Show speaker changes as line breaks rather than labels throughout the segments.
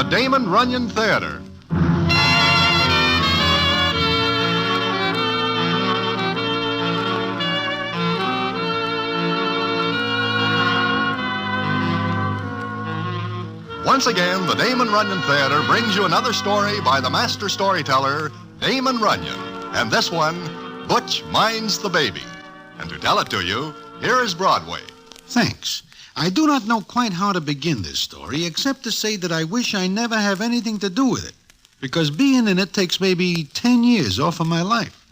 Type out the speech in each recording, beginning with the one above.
Damon Runyon Theater. Once again, the Damon Runyon Theater brings you another story by the master storyteller, Damon Runyon. And this one, Butch Minds the Baby. And to tell it to you, here is Broadway.
Thanks. I do not know quite how to begin this story, except to say that I wish I never have anything to do with it, because being in it takes maybe 10 years off of my life.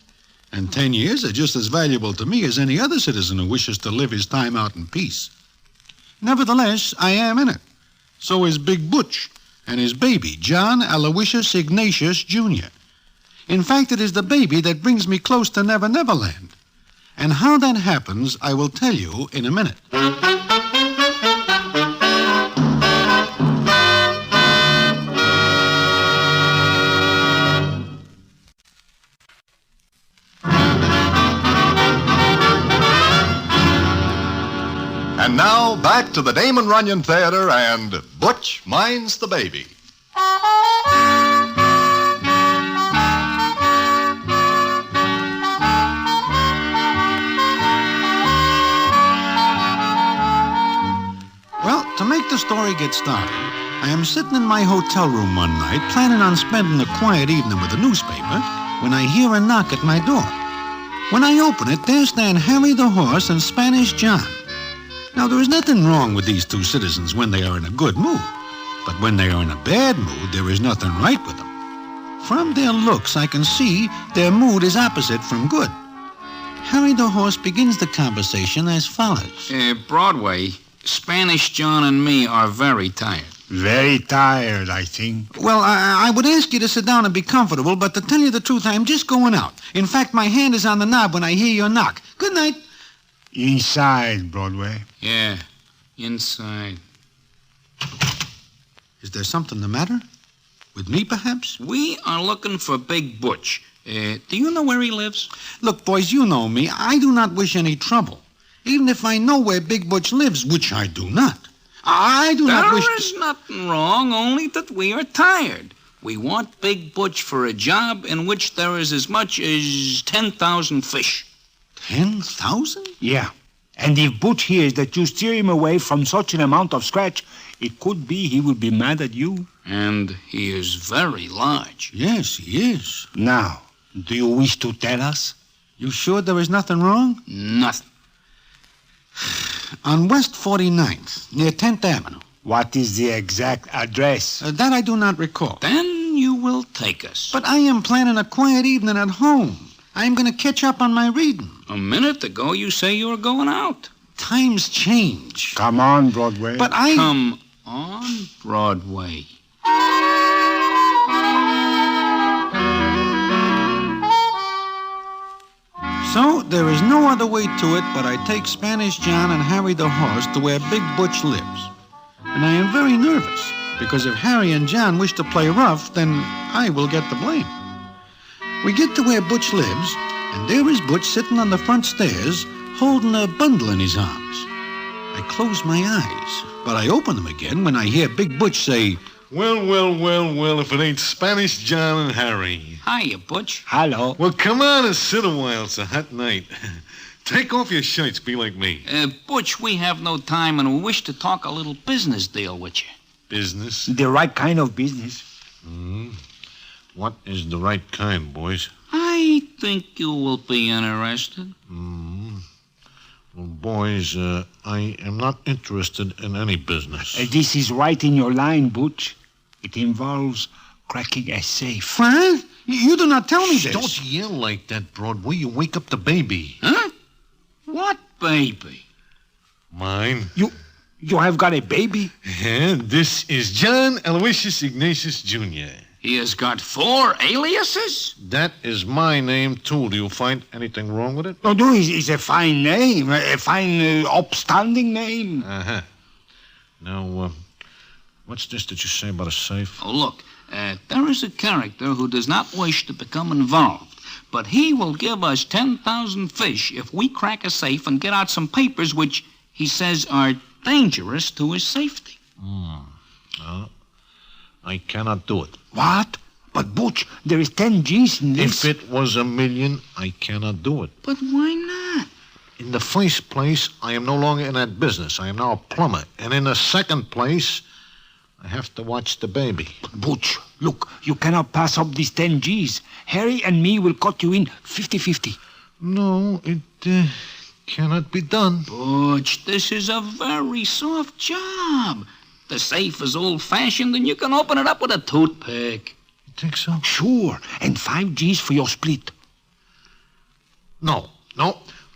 And 10 years are just as valuable to me as any other citizen who wishes to live his time out in peace. Nevertheless, I am in it. So is Big Butch and his baby, John Aloysius Ignatius, Jr. In fact, it is the baby that brings me close to Never Never Land. And how that happens, I will tell you in a minute.
And now, back to the Damon Runyon Theater and Butch Minds the Baby.
Well, to make the story get started, I am sitting in my hotel room one night, planning on spending a quiet evening with a newspaper, when I hear a knock at my door. When I open it, there stand Harry the Horse and Spanish John. Now, there is nothing wrong with these two citizens when they are in a good mood. But when they are in a bad mood, there is nothing right with them. From their looks, I can see their mood is opposite from good. Harry the Horse begins the conversation as follows.
Broadway, Spanish John and me are very tired.
Very tired, I think.
Well, I would ask you to sit down and be comfortable, but to tell you the truth, I am just going out. In fact, my hand is on the knob when I hear your knock. Good night.
Inside, Broadway.
Yeah, inside.
Is there something the matter? With me, perhaps?
We are looking for Big Butch. Do you know where he lives?
Look, boys, you know me. I do not wish any trouble. Even if I know where Big Butch lives, which I do not. I do not wish...
There is nothing wrong, only that we are tired. We want Big Butch for a job in which there is as much as 10,000 fish.
10,000?
Yeah. And if Butch hears that you steer him away from such an amount of scratch, it could be he will be mad at you.
And he is very large.
Yes, he is.
Now, do you wish to tell us?
You sure there is nothing wrong?
Nothing.
On West 49th, near 10th Avenue.
What is the exact address?
That I do not recall.
Then you will take us.
But I am planning a quiet evening at home. I am going to catch up on my reading.
A minute ago, you say you were going out.
Times change.
Come on, Broadway.
But
Come on, Broadway.
So, there is no other way to it but I take Spanish John and Harry the Horse to where Big Butch lives. And I am very nervous, because if Harry and John wish to play rough, then I will get the blame. We get to where Butch lives, and there is Butch sitting on the front stairs, holding a bundle in his arms. I close my eyes, but I open them again when I hear Big Butch say,
Well, if it ain't Spanish John and Harry.
Hiya, Butch.
Hello.
Well, come on and sit a while. It's a hot night. Take off your shirts, be like me.
Butch, we have no time, and we wish to talk a little business deal with you.
Business?
The right kind of business.
What is the right kind, boys?
I think you will be interested.
Well, boys, I am not interested in any business.
This is right in your line, Butch. It involves cracking a safe.
What? You do not tell me this.
Don't yell like that, Broadway. You wake up the baby.
Huh? What baby?
Mine.
You have got a baby?
And this is John Aloysius Ignatius, Jr.
He has got 4 aliases?
That is my name, too. Do you find anything wrong with it?
No, it's a fine name. A fine, upstanding name.
Uh-huh. Now, what's this that you say about a safe?
Oh, look, there is a character who does not wish to become involved, but he will give us 10,000 fish if we crack a safe and get out some papers which he says are dangerous to his safety.
I cannot do it.
What? But Butch, there is 10 G's in this.
If it was $1 million, I cannot do it.
But why not?
In the first place, I am no longer in that business. I am now a plumber. And in the second place, I have to watch the baby.
Butch, look, you cannot pass up these 10 G's. Harry and me will cut you in 50-50.
No, it cannot be done.
Butch, this is a very soft job. The safe is old-fashioned, and you can open it up with a toothpick.
You think so?
Sure, and 5 G's for your split.
No.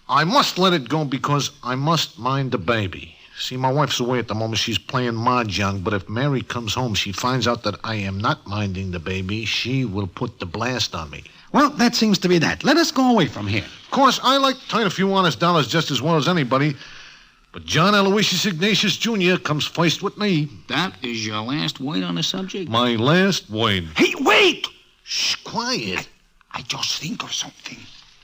I must let it go because I must mind the baby. See, my wife's away at the moment. She's playing mahjong, but if Mary comes home, she finds out that I am not minding the baby, she will put the blast on me.
Well, that seems to be that. Let us go away from here.
Of course, I like to turn a few honest dollars just as well as anybody, but John Aloysius Ignatius Jr. comes first with me.
That is your last word on the subject?
My last word.
Hey, wait!
Shh, quiet.
I just think of something.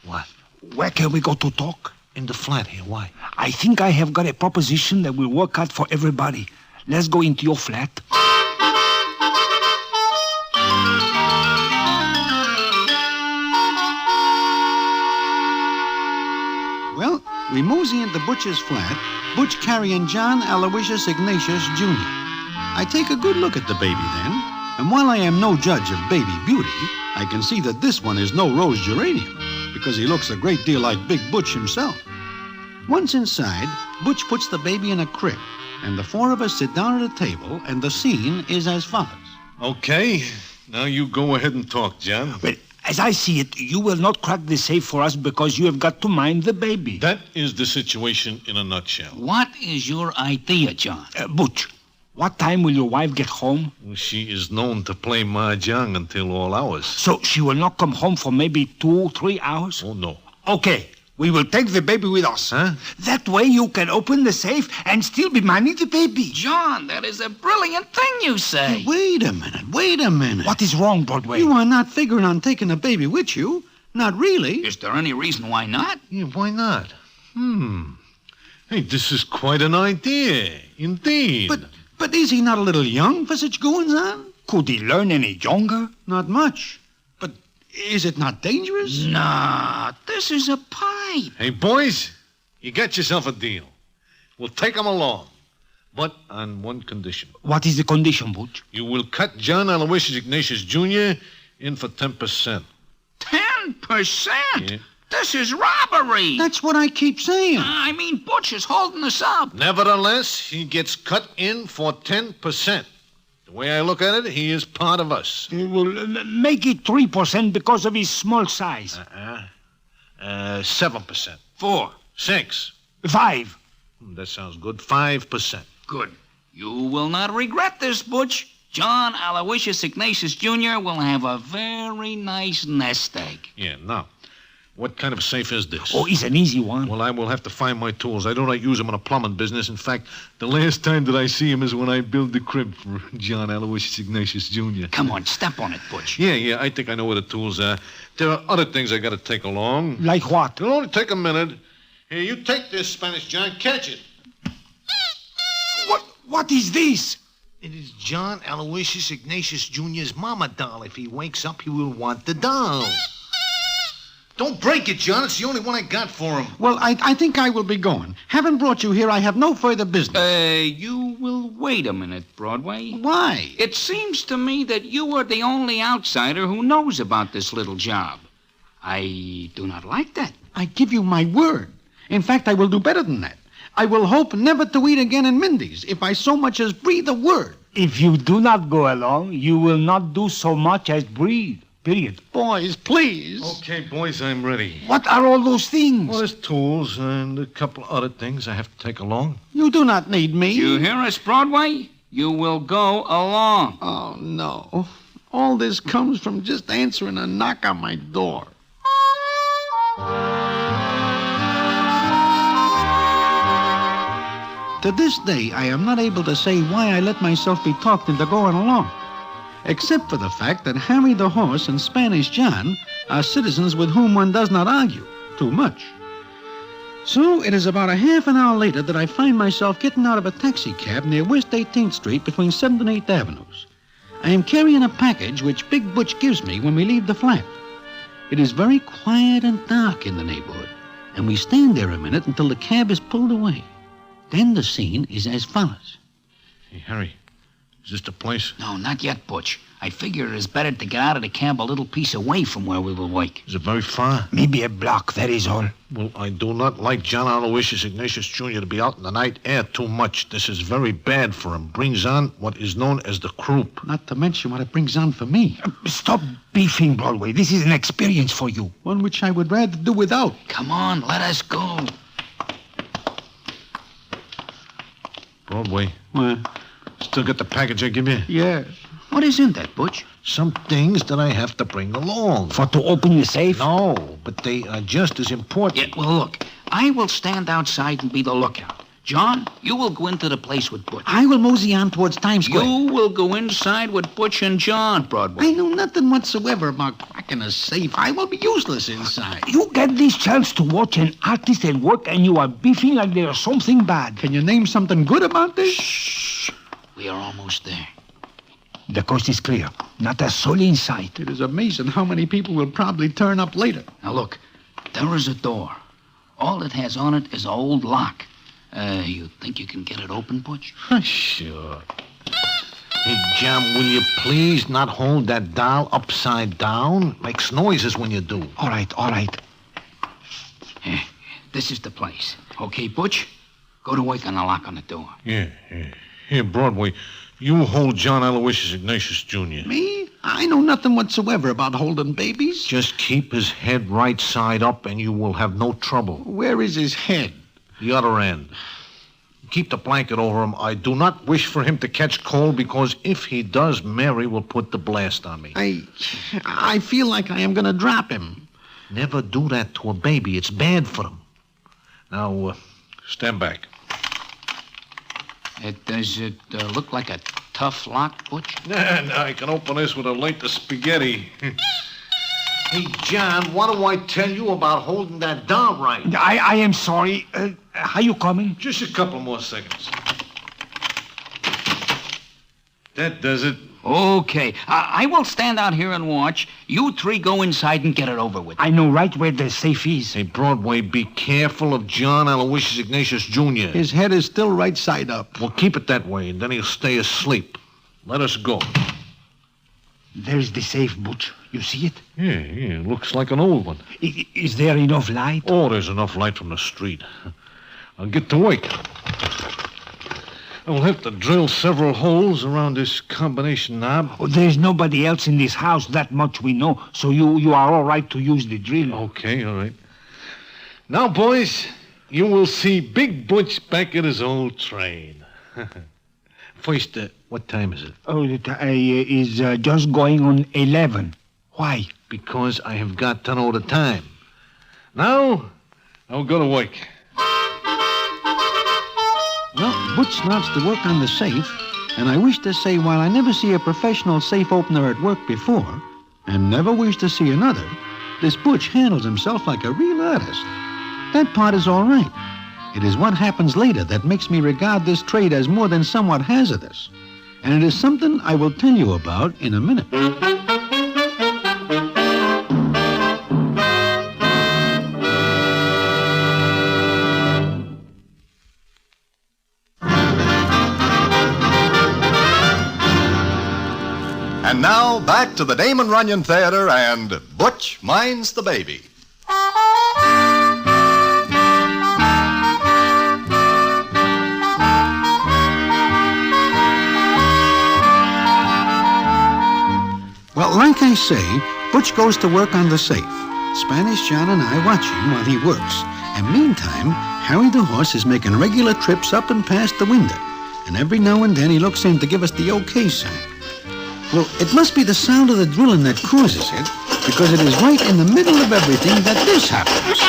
What?
Where can we go to talk?
In the flat here. Why?
I think I have got a proposition that will work out for everybody. Let's go into your flat.
Well, we mosey into Butch's flat, Butch carrying John Aloysius Ignatius Jr. I take a good look at the baby then, and while I am no judge of baby beauty, I can see that this one is no rose geranium, because he looks a great deal like Big Butch himself. Once inside, Butch puts the baby in a crib, and the four of us sit down at a table, and the scene is as follows.
Okay. Now you go ahead and talk, John.
Well, as I see it, you will not crack the safe for us because you have got to mind the baby.
That is the situation in a nutshell.
What is your idea, John?
Butch, what time will your wife get home?
She is known to play mahjong until all hours.
So she will not come home for maybe 2-3 hours?
Oh, no.
Okay. We will take the baby with us.
Huh?
That way you can open the safe and still be minding the baby.
John, that is a brilliant thing you say.
Hey, wait a minute.
What is wrong, Broadway?
You are not figuring on taking the baby with you. Not really.
Is there any reason why not?
Yeah, why not? Hey, this is quite an idea. Indeed.
But is he not a little young for such goings-on?
Could he learn any younger?
Not much. But is it not dangerous?
Nah, this is a pipe.
Hey, boys, you got yourself a deal. We'll take him along, but on one condition.
What is the condition, Butch?
You will cut John Aloysius Ignatius Jr. in for 10%.
10%?
Yeah.
This is robbery.
That's what I keep saying.
I mean, Butch is holding us up.
Nevertheless, he gets cut in for 10%. The way I look at it, he is part of us.
Well, make it 3% because of his small size.
7%.
4.
6.
5.
That sounds good. 5%.
Good. You will not regret this, Butch. John Aloysius Ignatius Jr. will have a very nice nest egg.
Yeah, now, what kind of safe is this?
Oh, it's an easy one.
Well, I will have to find my tools. I do not use them in a plumbing business. In fact, the last time that I see him is when I build the crib for John Aloysius Ignatius Jr.
Come on, step on it, Butch.
Yeah, I think I know where the tools are. There are other things I got to take along.
Like what?
It'll only take a minute. Here, you take this, Spanish John. Catch it.
What is this?
It is John Aloysius Ignatius Jr.'s mama doll. If he wakes up, he will want the doll. Don't break it, John. It's the only one I got for him.
Well, I think I will be going. Having brought you here, I have no further business.
You will wait a minute, Broadway.
Why?
It seems to me that you are the only outsider who knows about this little job. I do not like that.
I give you my word. In fact, I will do better than that. I will hope never to eat again in Mindy's if I so much as breathe a word.
If you do not go along, you will not do so much as breathe. Period.
Boys, please.
Okay, boys, I'm ready.
What are all those things?
Well, there's tools and a couple other things I have to take along.
You do not need me.
You hear us, Broadway? You will go along.
Oh, no. All this comes from just answering a knock on my door. To this day, I am not able to say why I let myself be talked into going along, except for the fact that Harry the Horse and Spanish John are citizens with whom one does not argue too much. So it is about a half an hour later that I find myself getting out of a taxi cab near West 18th Street between 7th and 8th Avenues. I am carrying a package which Big Butch gives me when we leave the flat. It is very quiet and dark in the neighborhood, and we stand there a minute until the cab is pulled away. Then the scene is as follows.
Hey, Harry, is this the place?
No, not yet, Butch. I figure it is better to get out of the cab a little piece away from where we will wake.
Is it very far?
Maybe a block, that is all.
Well, I do not like John Aloysius Ignatius Jr. to be out in the night air too much. This is very bad for him. Brings on what is known as the croup.
Not to mention what it brings on for me.
Stop beefing, Broadway. This is an experience for you.
One which I would rather do without.
Come on, let us go.
Broadway,
Well,
still got the package I give you?
yeah.
What is in that, Butch?
Some things that I have to bring along.
For to open the safe?
No, but they are just as important.
Yeah, well, look, I will stand outside and be the lookout. John, you will go into the place with Butch.
I will mosey on towards Times Square.
You will go inside with Butch and John, Broadway.
I know nothing whatsoever about cracking a safe. I will be useless inside.
You get this chance to watch an artist at work and you are beefing like there's something bad.
Can you name something good about this?
Shh. We are almost there.
The coast is clear. Not a soul in sight.
It is amazing how many people will probably turn up later.
Now, look, there is a door. All it has on it is an old lock. You think you can get it open, Butch?
Sure. Hey, John, will you please not hold that dial upside down? Makes noises when you do.
All right.
Here, this is the place. Okay, Butch? Go to work on the lock on the door.
Yeah. Here, Broadway, you hold John Aloysius Ignatius Jr.
Me? I know nothing whatsoever about holding babies.
Just keep his head right side up and you will have no trouble.
Where is his head?
The other end. Keep the blanket over him. I do not wish for him to catch cold because if he does, Mary will put the blast on me.
I feel like I am going to drop him.
Never do that to a baby. It's bad for them. Now, stand back.
Does it look like a tough lock, Butch?
Nah, I can open this with a length of spaghetti. Hey, John, what do I tell you about holding that down right?
I am sorry. Are you coming?
Just a couple more seconds. That does it.
Okay. I will stand out here and watch. You three go inside and get it over with.
I know right where the safe is.
Hey, Broadway, be careful of John Aloysius Ignatius Jr.
His head is still right side up.
Well, keep it that way, and then he'll stay asleep. Let us go.
There's the safe, Butch. You see it?
Yeah, looks like an old one.
Is there enough light?
Oh, there's enough light from the street. I'll get to work. I will have to drill several holes around this combination knob.
Oh, there's nobody else in this house, that much we know, so you are all right to use the drill.
Okay, all right. Now, boys, you will see Big Butch back at his old train. First, what time is it?
Oh, it is just going on 11. Why?
Because I have got to know the time. Now, I'll go to work.
Well, Butch starts to work on the safe, and I wish to say while I never see a professional safe opener at work before, and never wish to see another, this Butch handles himself like a real artist. That part is all right. It is what happens later that makes me regard this trade as more than somewhat hazardous. And it is something I will tell you about in a minute.
And now, back to the Damon Runyon Theater and Butch Minds the Baby.
Well, like I say, Butch goes to work on the safe. Spanish John and I watch him while he works. And meantime, Harry the horse is making regular trips up and past the window. And every now and then he looks in to give us the okay sign. Well, it must be the sound of the drilling that causes it, because it is right in the middle of everything that this happens.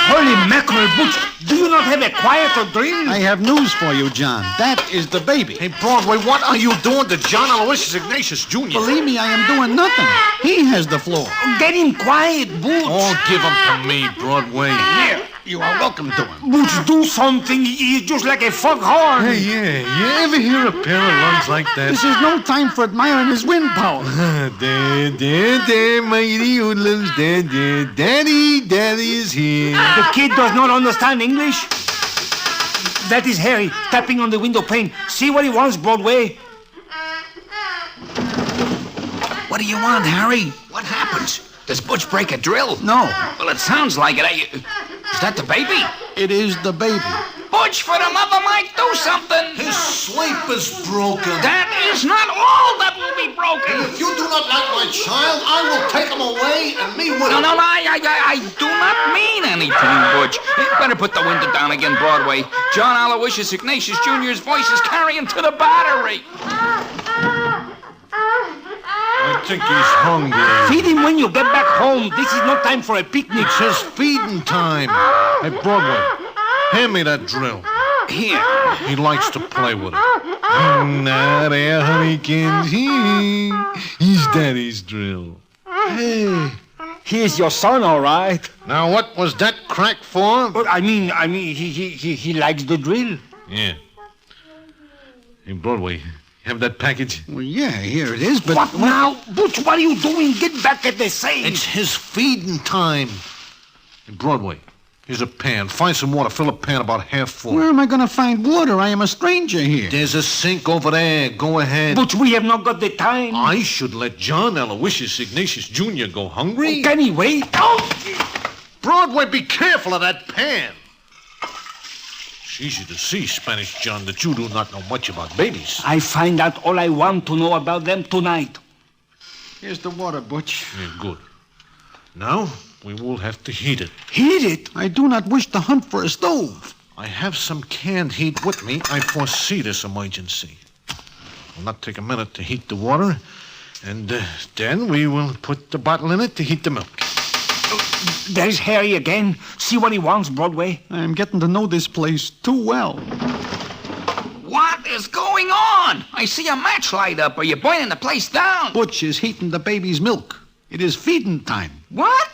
Holy mackerel, Butch! Do you not have a quieter drill?
I have news for you, John. That is the baby.
Hey, Broadway, what are you doing to John Aloysius Ignatius Jr.?
Believe me, I am doing nothing. He has the floor.
Get him quiet, Butch.
Oh, give him to me, Broadway.
Here,
You are welcome to him.
Butch, do something. He's just like a foghorn.
Hey, yeah. You ever hear a pair of lungs like that?
This is no time for admiring his wind power.
There, mighty hoodlums. There. Daddy is here.
The kid does not understand English. That is Harry tapping on the window pane. See what he wants, Broadway.
What do you want, Harry? What happens? Does Butch break a drill?
No,
Well, it sounds like it. Is that the baby?
it is the baby.
Butch, for the mother, might do something.
His sleep is broken.
That is not all that will be broken.
If you do not like my child, I will take him away and me with
No,
him.
I do not mean anything, Butch. You better put the window down again, Broadway. John Aloysius Ignatius Jr.'s voice is carrying to the battery.
I think he's hungry.
Feed him when you get back home. This is not time for a picnic.
It's his feeding time. Hey, Broadway, hand me that drill.
Here.
He likes to play with it. Now there, honeykins. He's Daddy's drill.
Hey, he's your son, all right.
Now, what was that crack for?
But I mean, he likes the drill.
Yeah. Hey, Broadway, have that package?
Well, yeah, here it is, but...
What now? Butch, what are you doing? Get back at the safe.
It's his feeding time. Hey, Broadway, here's a pan. Find some water. Fill a pan about half full.
Where am I going to find water? I am a stranger here.
There's a sink over there. Go ahead.
Butch, we have not got the time.
I should let John Aloysius Ignatius Jr. go hungry?
Can he wait? Oh!
Broadway, be careful of that pan. It's easy to see, Spanish John, that you do not know much about babies.
I find out all I want to know about them tonight.
Here's the water, Butch.
Yeah, good. Now, we will have to heat it.
Heat it.
I do not wish to hunt for a stove.
I have some canned heat with me. I foresee this emergency. It will not take a minute to heat the water, and then we will put the bottle in it to heat the milk.
There's Harry again. See what he wants, Broadway.
I am getting to know this place too well.
What is going on? I see a match light up. Are you burning the place down?
Butch is heating the baby's milk. It is feeding time.
What?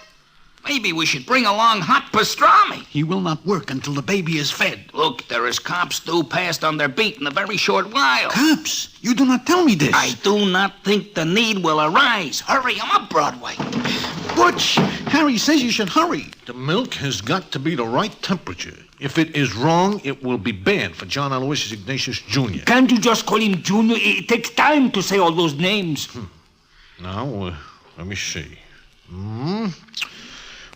Maybe we should bring along hot pastrami.
He will not work until the baby is fed.
Look, there is cops due past on their beat in a very short while.
Cops, you do not tell me this.
I do not think the need will arise. Hurry him up, Broadway.
Butch, Harry says you should hurry.
The milk has got to be the right temperature. If it is wrong, it will be bad for John Aloysius Ignatius Jr.
Can't you just call him Junior? It takes time to say all those names.
Now, let me see.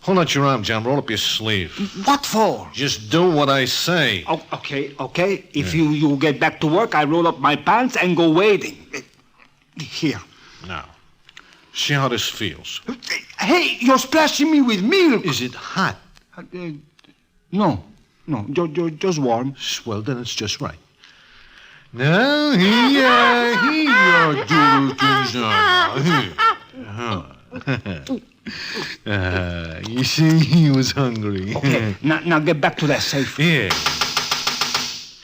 Hold out your arm, John. Roll up your sleeve.
What for?
Just do what I say.
Oh, okay. If you get back to work, I roll up my pants and go wading. Here.
Now, see how this feels.
Hey, you're splashing me with milk.
Is it hot?
No, just warm.
Well, then it's just right. Now, here you see, he was hungry.
Okay, now get back to that safe.
Yeah.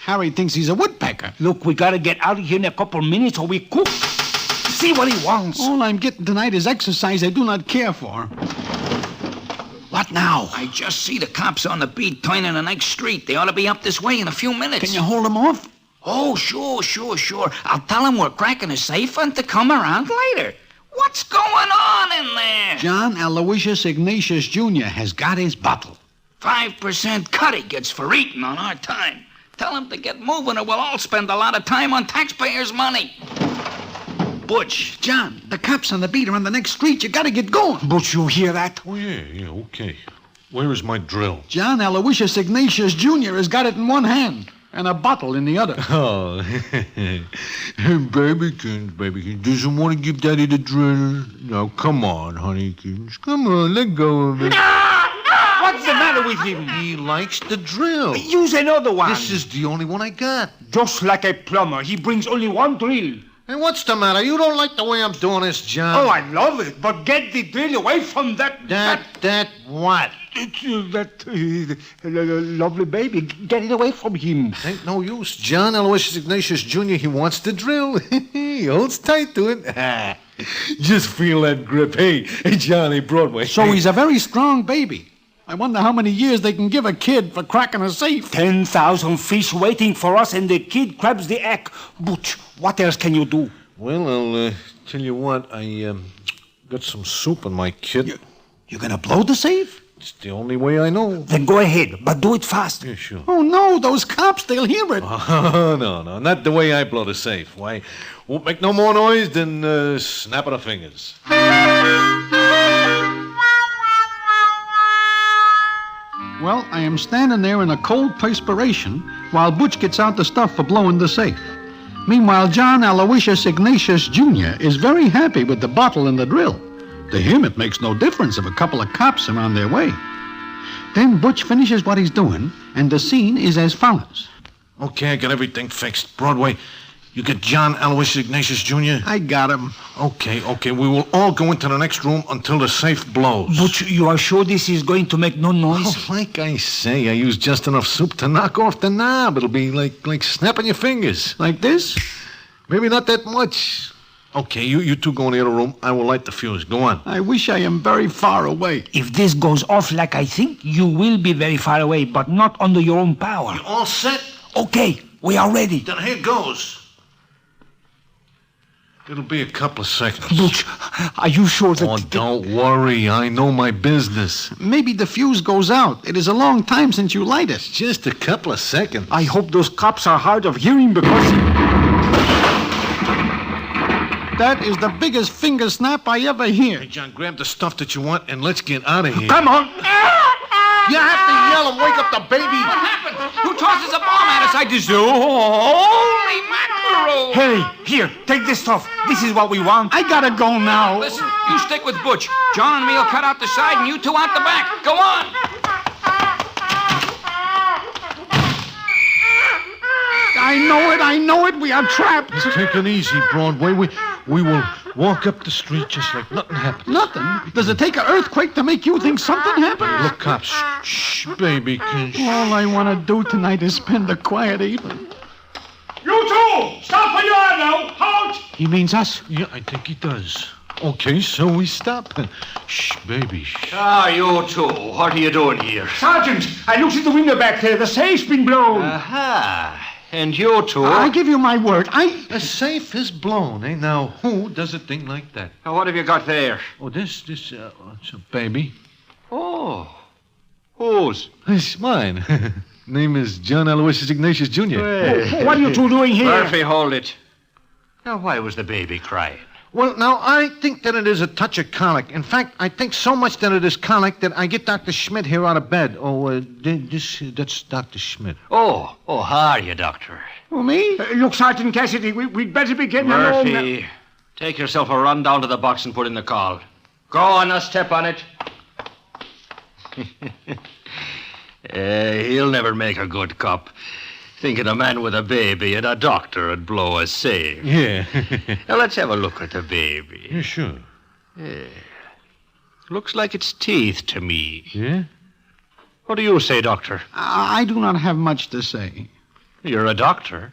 Harry thinks he's a woodpecker.
Look, we gotta get out of here in a couple minutes or we cook. See what he wants.
All I'm getting tonight is exercise I do not care for. What now?
I just see the cops on the beat turning the next street. They ought to be up this way in a few minutes.
Can you hold them off?
Oh, sure. I'll tell them we're cracking a safe and to come around later. What's going on in there?
John Aloysius Ignatius Jr. has got his bottle.
5% cut he gets for eating on our time. Tell him to get moving or we'll all spend a lot of time on taxpayers' money. Butch.
John, the cops on the beat are on the next street. You gotta get going.
But you hear that?
Oh, yeah, okay. Where is my drill?
John Aloysius Ignatius Jr. has got it in one hand and a bottle in the other.
Oh, babykins, doesn't want to give Daddy the drill. Now, come on, honeykins. Come on, let go of it.
What's the matter with him?
He likes the drill.
Use another one.
This is the only one I got.
Just like a plumber. He brings only one drill.
And what's the matter? You don't like the way I'm doing this, John?
Oh, I love it. But get the drill away from that...
That what?
Lovely baby. Get it away from him.
Ain't no use. John Aloysius Ignatius Jr., he wants the drill. He holds tight to it. Just feel that grip. Hey, Johnny Broadway.
So he's a very strong baby. I wonder how many years they can give a kid for cracking a safe.
10,000 fish waiting for us, and the kid grabs the egg. Butch, what else can you do?
Well, I'll tell you what. I got some soup in my kit.
You're gonna blow the safe?
It's the only way I know.
Then go ahead, but do it fast.
Yeah, sure.
Oh, no, those cops, they'll hear it.
Oh, no, not the way I blow the safe. Why, won't make no more noise than snap of the fingers.
Well, I am standing there in a cold perspiration while Butch gets out the stuff for blowing the safe. Meanwhile, John Aloysius Ignatius Jr. is very happy with the bottle and the drill. To him, it makes no difference if a couple of cops are on their way. Then Butch finishes what he's doing, and the scene is as follows.
Okay, I got everything fixed. Broadway, you get John Aloysius Ignatius Jr.?
I got him.
Okay. We will all go into the next room until the safe blows.
Butch, you are sure this is going to make no noise?
Oh, like I say, I used just enough soup to knock off the knob. It'll be like snapping your fingers.
Like this?
Maybe not that much. Okay, you two go in the other room. I will light the fuse. Go on.
I wish I am very far away.
If this goes off like I think, you will be very far away, but not under your own power.
You all set?
Okay, we are ready.
Then here goes. It'll be a couple of seconds.
Butch, are you sure that...
Oh, don't worry. I know my business.
Maybe the fuse goes out. It is a long time since you light it.
Just a couple of seconds.
I hope those cops are hard of hearing because...
That is the biggest finger snap I ever hear.
Hey, John, grab the stuff that you want and let's get out of here.
Come on!
You have to yell and wake up the baby.
What happened? Who tosses a bomb at us? I just... Holy mackerel!
Hey, here, take this stuff. This is what we want.
I gotta go now.
Listen, you stick with Butch. John and me will cut out the side and you two out the back. Go on!
I know it. We are trapped.
Just take it easy, Broadway. We will walk up the street just like nothing happened.
Nothing? Does it take an earthquake to make you think something happened?
Look, cops. Shh, baby.
All I want to do tonight is spend a quiet evening.
You two! Stop where you are now! Halt!
He means us.
Yeah, I think he does. Okay, so we stop. Shh, baby. Shh.
Ah, you two. What are you doing here?
Sergeant, I looked at the window back there. The safe's been blown.
Aha. And you two...
I give you my word.
A safe is blown, eh? Now, who does a thing like that?
Now, what have you got there?
Oh, it's a baby.
Oh. Whose?
It's mine. Name is John Aloysius Ignatius Jr.
What are you two doing here?
Murphy, hold it. Now, why was the baby crying?
Well, now, I think that it is a touch of colic. In fact, I think so much that it is colic that I get Dr. Schmidt here out of bed. Oh, that's Dr. Schmidt.
Oh, how are you, Doctor?
Who, me?
Look, Sergeant Cassidy, we'd better be getting along.
Murphy, take yourself a run down to the box and put in the call. Go on, now step on it. He'll never make a good cop. Thinking a man with a baby and a doctor would blow a safe.
Yeah.
Now, let's have a look at the baby.
Yeah, sure.
Looks like it's teeth to me.
Yeah?
What do you say, Doctor?
I do not have much to say.
You're a doctor.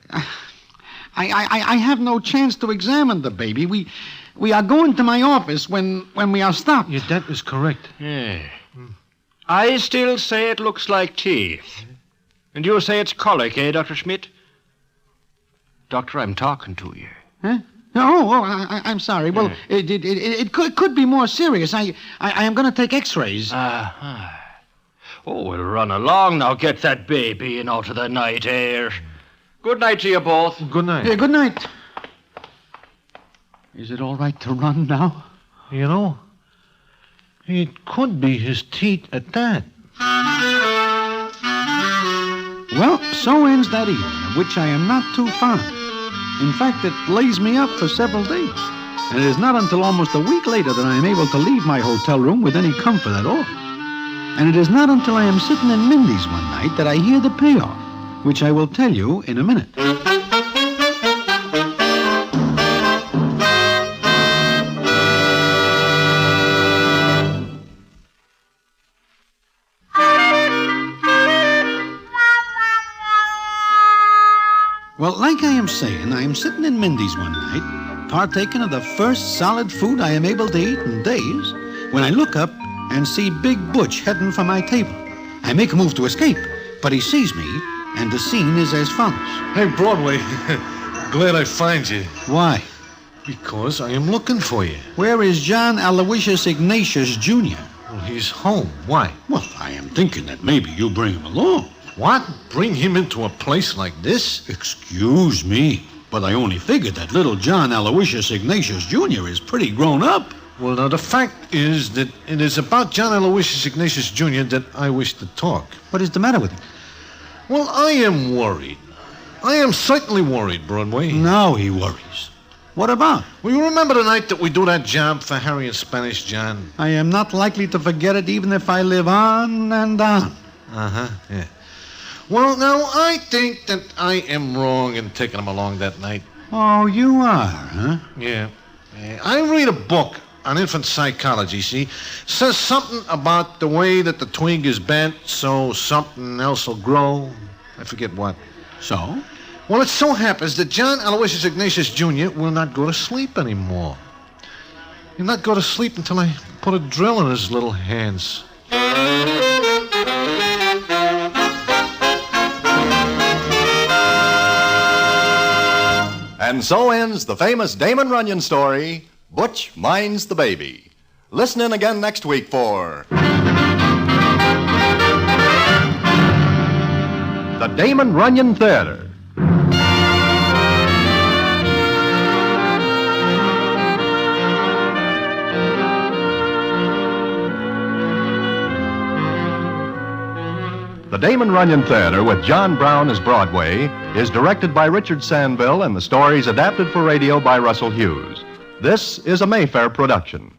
I have no chance to examine the baby. We are going to my office when we are stopped.
Yeah, that is correct.
Yeah. I still say it looks like teeth. And you say it's colic, eh, Dr. Schmidt? Doctor, I'm talking to you.
Huh? I'm sorry. Well, it could be more serious. I am going to take X-rays.
Uh-huh. Oh, we'll run along now. Get that baby out of the night air. Good night to you both.
Good night.
Good night. Is it all right to run now?
You know, it could be his teeth at that.
Well, so ends that evening, of which I am not too fond. In fact, it lays me up for several days. And it is not until almost a week later that I am able to leave my hotel room with any comfort at all. And it is not until I am sitting in Mindy's one night that I hear the payoff, which I will tell you in a minute. Well, like I am saying, I am sitting in Mindy's one night, partaking of the first solid food I am able to eat in days, when I look up and see Big Butch heading for my table. I make a move to escape, but he sees me, and the scene is as follows.
Hey, Broadway, glad I find you.
Why?
Because I am looking for you.
Where is John Aloysius Ignatius, Jr.?
Well, he's home. Why?
Well, I am thinking that maybe you bring him along.
What? Bring him into a place like this?
Excuse me, but I only figured that little John Aloysius Ignatius, Jr. is pretty grown up.
Well, now, the fact is that it is about John Aloysius Ignatius, Jr. that I wish to talk.
What is the matter with him?
Well, I am worried. I am certainly worried, Broadway.
Now he worries. What about?
Well, you remember the night that we do that job for Harry and Spanish John?
I am not likely to forget it even if I live on and on.
Uh-huh, yeah. Well, now, I think that I am wrong in taking him along that night.
Oh, you are, huh?
Yeah. I read a book on infant psychology, see? Says something about the way that the twig is bent so something else will grow. I forget what.
So?
Well, it so happens that John Aloysius Ignatius Jr. will not go to sleep anymore. He'll not go to sleep until I put a drill in his little hands.
And so ends the famous Damon Runyon story, Butch Minds the Baby. Listen in again next week for The Damon Runyon Theater. The Damon Runyon Theater with John Brown as Broadway is directed by Richard Sandville and the stories adapted for radio by Russell Hughes. This is a Mayfair production.